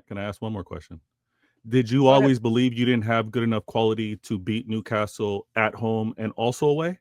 Can I ask one more question? Did you always believe you didn't have good enough quality to beat Newcastle at home and also away?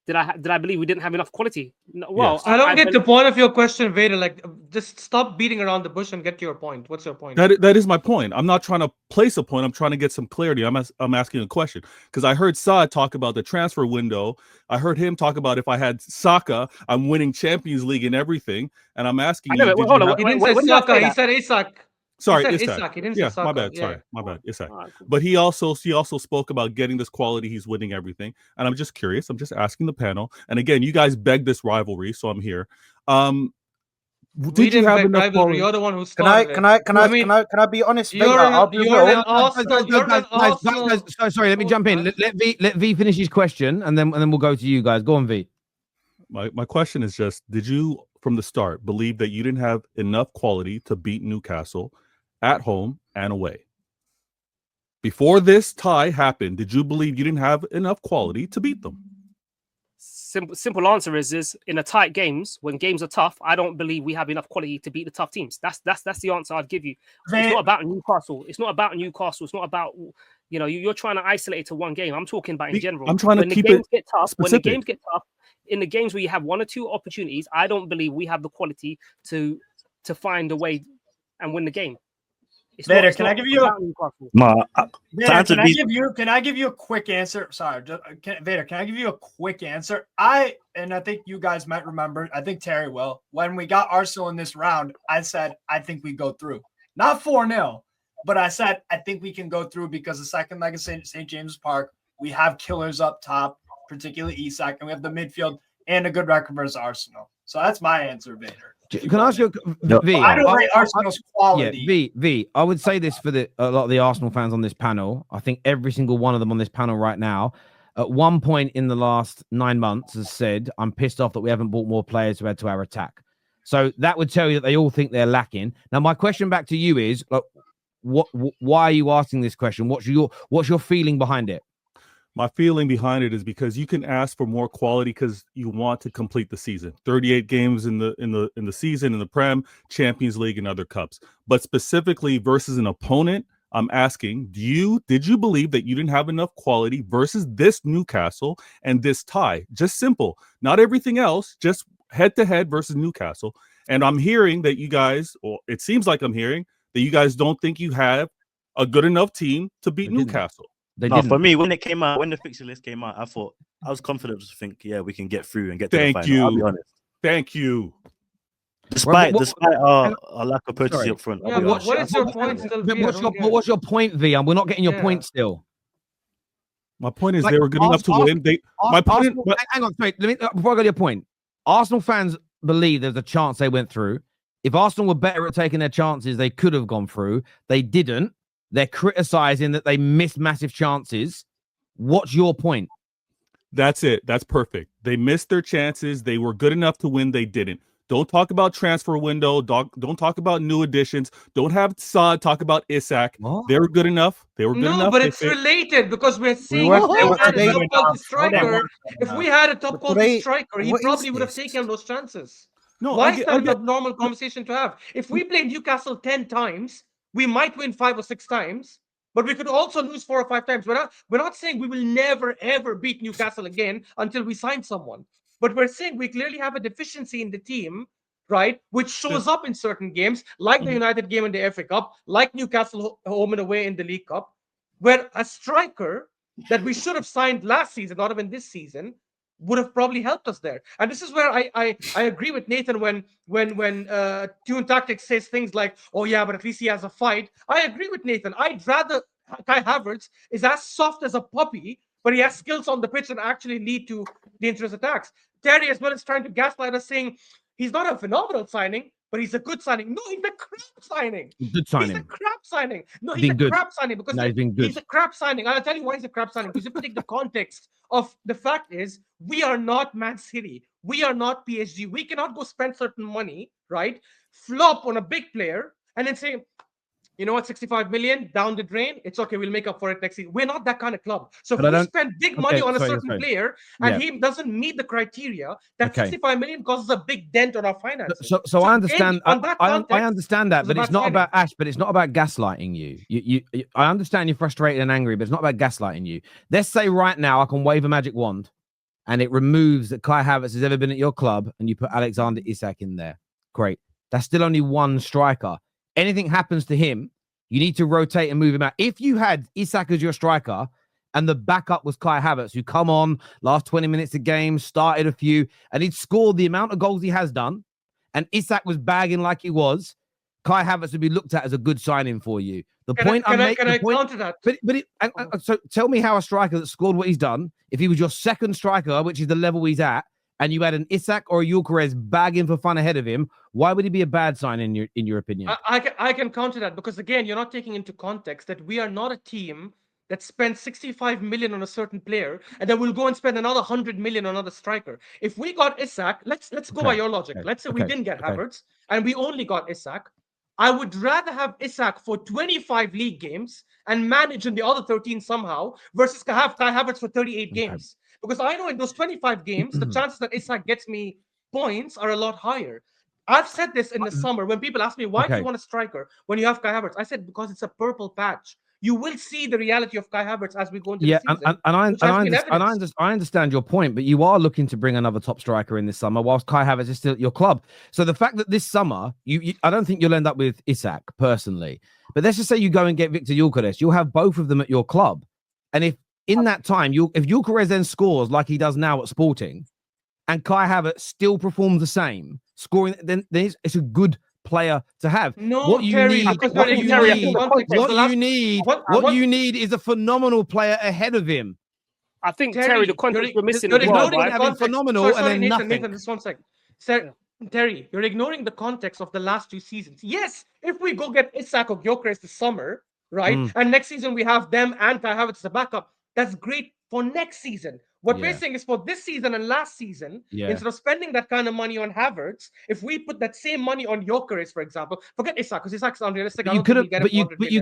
Did I believe we didn't have enough quality? No, well, Yes. I don't get the point of your question, Vader. Like, just stop beating around the bush and get to your point. What's your point? That is my point. I'm not trying to place a point. I'm trying to get some clarity. I'm asking a question because I heard Saad talk about the transfer window. I heard him talk about if I had Saka, I'm winning Champions League and everything. And I'm asking you, Wait, hold on. He didn't say Saka. He said Isak. Sorry, he said Isak. Isak. He didn't say Saka. My bad. Yeah. Sorry, my bad. Isak. But he also spoke about getting this quality. He's winning everything, and I'm just curious. I'm just asking the panel. And again, you guys begged this rivalry, so I'm here. Did you have enough quality? You're the one who started. Can I be honest? You're an Arsenal. Sorry, let me jump in. Let V finish his question, and then we'll go to you guys. Go on, V. My question is just: did you, from the start, believe that you didn't have enough quality to beat Newcastle at home and away? Before this tie happened, did you believe you didn't have enough quality to beat them? Simple answer is in the tight games, when games are tough, I don't believe we have enough quality to beat the tough teams. That's the answer I'd give you. It's not about Newcastle. It's not about you're trying to isolate it to one game. I'm talking about in general. I'm trying to keep it specific. When the games get tough, in the games where you have one or two opportunities, I don't believe we have the quality to find a way and win the game. Vader, can I give you a quick answer? Sorry, Vader, can I give you a quick answer? I think you guys might remember, I think Terry will, when we got Arsenal in this round, I said, I think we go through. Not 4-0, but I said, I think we can go through because the second leg of St. James's Park, we have killers up top, particularly Isak, and we have the midfield and a good record versus Arsenal. So that's my answer, Vader. Can I ask you, V? I don't rate Arsenal's quality. Yeah, V. I would say this for a lot of the Arsenal fans on this panel. I think every single one of them on this panel right now, at one point in the last 9 months, has said, "I'm pissed off that we haven't bought more players to add to our attack." So that would tell you that they all think they're lacking. Now, my question back to you is, why are you asking this question? What's your feeling behind it? My feeling behind it is because you can ask for more quality because you want to complete the season. 38 games in the season, in the Prem, Champions League, and other cups. But specifically versus an opponent, I'm asking, did you believe that you didn't have enough quality versus this Newcastle and this tie? Just simple. Not everything else, just head-to-head versus Newcastle. And I'm hearing that you guys, or it seems like I'm hearing, that you guys don't think you have a good enough team to beat Newcastle. For me, when the fixture list came out, I was confident to think, yeah, we can get through and get to the final. I'll be honest. Thank you. Despite our lack of purchasing up front. Yeah, what is your point still? What's your point, V? And we're not getting your point still. My point is they were good enough to win. Hang on, wait. Before I go to your point, Arsenal fans believe there's a chance they went through. If Arsenal were better at taking their chances, they could have gone through. They didn't. They're criticizing that they missed massive chances. What's your point? That's it. That's perfect. They missed their chances. They were good enough to win. They didn't. Don't talk about transfer window. Don't talk about new additions. Don't have Saad talk about Isak. They were good enough. No, but it's related because we're seeing if we had a top quality striker. If we had a top quality striker, he probably would have taken those chances. No, why is that a normal conversation to have? If we played Newcastle 10 times, we might win 5 or 6 times, but we could also lose 4 or 5 times. We're not saying we will never, ever beat Newcastle again until we sign someone. But we're saying we clearly have a deficiency in the team, right, which shows up in certain games, like the United game in the FA Cup, like Newcastle home and away in the League Cup, where a striker that we should have signed last season, not even this season, would have probably helped us there. And this is where I agree with Nathan when Tune Tactics says things like, oh yeah, but at least he has a fight. I agree with Nathan. I'd rather Kai Havertz is as soft as a puppy, but he has skills on the pitch that actually lead to dangerous attacks. Terry as well is trying to gaslight us, saying he's not a phenomenal signing, but he's a good signing. No, he's a crap signing. Good signing. He's a crap signing. No, he's a crap signing because he's a crap signing. I'll tell you why he's a crap signing. Because if you take the context of the fact is, we are not Man City. We are not PSG. We cannot go spend certain money, right? Flop on a big player and then say, you know what, 65 million down the drain. It's okay. We'll make up for it next season. We're not that kind of club. So But if we spend big money on a sorry, certain sorry. player and Yeah. he doesn't meet the criteria, that Okay. 65 million causes a big dent on our finances. So I understand. on that I context, understand that, it's but it's about not about Ash. But it's not about gaslighting you. You. I understand you're frustrated and angry, but it's not about gaslighting you. Let's say right now I can wave a magic wand, and it removes that Kai Havertz has ever been at your club, and you put Alexander Isak in there. Great. That's still only one striker. Anything happens to him, you need to rotate and move him out. If you had Isak as your striker and the backup was Kai Havertz, who come on last 20 minutes of game, started a few, and he'd scored the amount of goals he has done, and Isak was bagging like he was, Kai Havertz would be looked at as a good signing for you. Can I counter that? So tell me how a striker that scored what he's done, if he was your second striker, which is the level he's at, and you had an Isak or a Gyökeres bagging for fun ahead of him, why would he be a bad sign in your opinion? I can counter that because again, you're not taking into context that we are not a team that spends 65 million on a certain player and then we'll go and spend another 100 million on another striker. If we got Isak, let's go by your logic. Let's say we didn't get Havertz and we only got Isak. I would rather have Isak for 25 league games and manage in the other 13 somehow versus have Kai Havertz for 38 games. Because I know in those 25 games, the chances that Isak gets me points are a lot higher. I've said this in the summer when people ask me, why do you want a striker when you have Kai Havertz? I said, because it's a purple patch. You will see the reality of Kai Havertz as we go into the season. I understand your point, but you are looking to bring another top striker in this summer whilst Kai Havertz is still at your club. So the fact that this summer, I don't think you'll end up with Isak personally. But let's just say you go and get Victor Gyökeres. You'll have both of them at your club. And if in that time, if Gyökeres then scores like he does now at Sporting, and Kai Havertz still performs the same, scoring, then it's a good player to have. No, what you Terry, need is a phenomenal player ahead of him. I think Terry, the context we're missing you're as well, ignoring right? the context. Phenomenal and then Nathan, nothing. Nathan, just 1 second. Terry, you're ignoring the context of the last 2 seasons. Yes, if we go get Isak or Gyökeres this summer, right, and next season we have them and Kai Havertz as a backup, that's great for next season. What we're saying is for this season and last season, instead of spending that kind of money on Havertz, if we put that same money on Gyökeres, for example, forget Isak because Isak's unrealistic. But you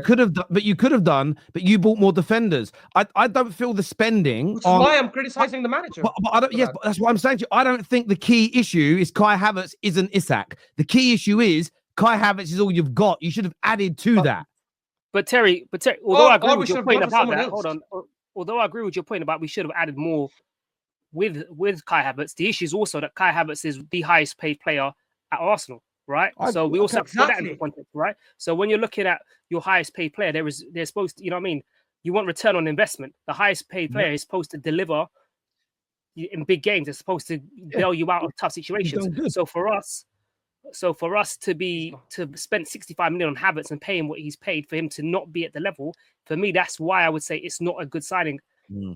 could have done. But you bought more defenders. I don't feel the spending. Which is why I'm criticizing the manager. But I don't. Yes, but that's what I'm saying to you. I don't think the key issue is Kai Havertz isn't Isak. The key issue is Kai Havertz is all you've got. You should have added to that. But Terry, although I agree with your point about that, hold on. Although I agree with your point about we should have added more with Kai Havertz, the issue is also that Kai Havertz is the highest paid player at Arsenal, right? So we also have to put that into context, right? So when you're looking at your highest paid player, there's supposed to, you know what I mean? You want return on investment. The highest paid player is supposed to deliver in big games. It's supposed to bail you out of tough situations. So for us to spend 65 million on Havertz and pay him what he's paid for him to not be at the level, for me, that's why I would say it's not a good signing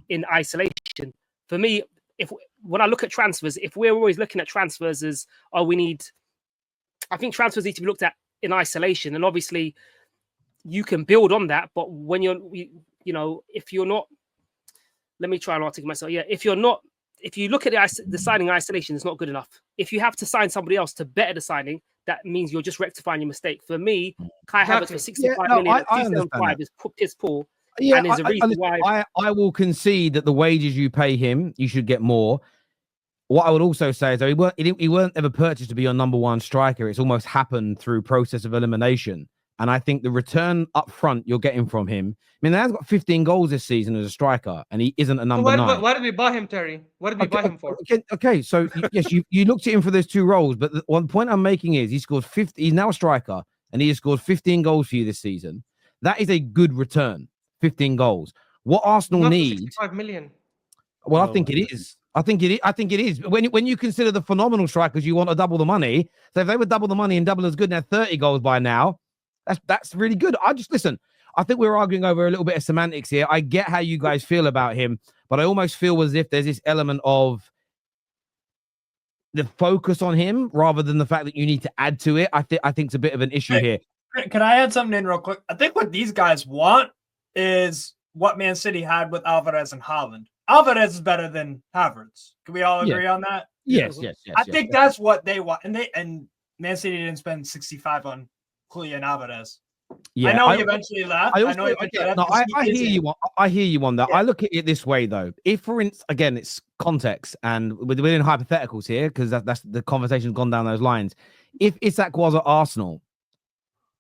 in isolation. For me, when I look at transfers, if we're always looking at transfers as, I think transfers need to be looked at in isolation. And obviously you can build on that, but when if you're not, let me try and articulate myself. Yeah. If you look at the signing in isolation, it's not good enough. If you have to sign somebody else to better the signing, that means you're just rectifying your mistake. For me, Kai Havertz for 65 million at 275 is piss poor. Yeah, and there's a reason why. I will concede that the wages you pay him, you should get more. What I would also say is that he weren't ever purchased to be your number one striker. It's almost happened through process of elimination. And I think the return up front you're getting from him, I mean, he's got 15 goals this season as a striker, and he isn't a number 9. Why did we buy him, Terry? What did we buy him for? Okay, so yes, you looked at him for those 2 roles, but the one point I'm making is he scored 50. He's now a striker, and he has scored 15 goals for you this season. That is a good return. 15 goals. What Arsenal need? 65 million. Well, I think it is. I think it is. When you consider the phenomenal strikers, you want to double the money. So if they would double the money and double as good and have 30 goals by now, that's really good. I think we're arguing over a little bit of semantics here. I get how you guys feel about him, but I almost feel as if there's this element of the focus on him rather than the fact that you need to add to it. I think it's a bit of an issue here. Can I add something in real quick? I think what these guys want is what Man City had with Alvarez and Haaland. Alvarez is better than Havertz. Can we all agree on that? Yes. I think that's what they want. And Man City didn't spend 65 on Julian Alvarez. Yeah, I know he eventually left. I hear you. I hear you on that. Yeah. I look at it this way, though. If, for instance, again, it's context, and we're in hypotheticals here because that's the conversation's gone down those lines. If Isak was at Arsenal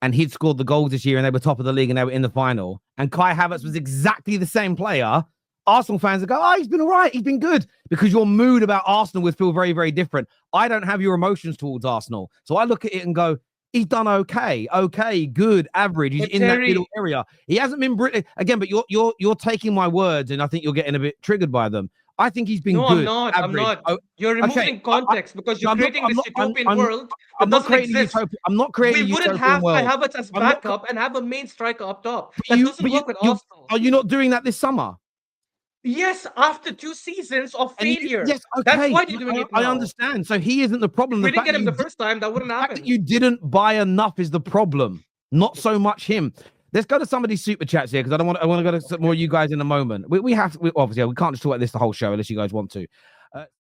and he'd scored the goals this year and they were top of the league and they were in the final, and Kai Havertz was exactly the same player, Arsenal fans would go, "Oh, he's been all right. He's been good," because your mood about Arsenal would feel very, very different. I don't have your emotions towards Arsenal, so I look at it and go, he's done okay, good, average. He's in that middle area. He hasn't been brilliant again, but you're taking my words, and I think you're getting a bit triggered by them. I think he's been good. No, I'm not. Average. I'm not. Oh, You're removing context because you're creating this utopian world that doesn't exist. I'm not creating. We wouldn't have Kai Havertz as backup and have a main striker up top. That doesn't work with Arsenal. Are you not doing that this summer? Yes, after 2 seasons of failure. Yes, okay. That's why you're doing it now. I understand. So he isn't the problem. If we didn't get him the first time, that wouldn't happen. happen. The fact that you didn't buy enough is the problem, not so much him. Let's go to somebody's super chats here because I want to go to some more of you guys in a moment. We have to, obviously we can't just talk about this the whole show unless you guys want to.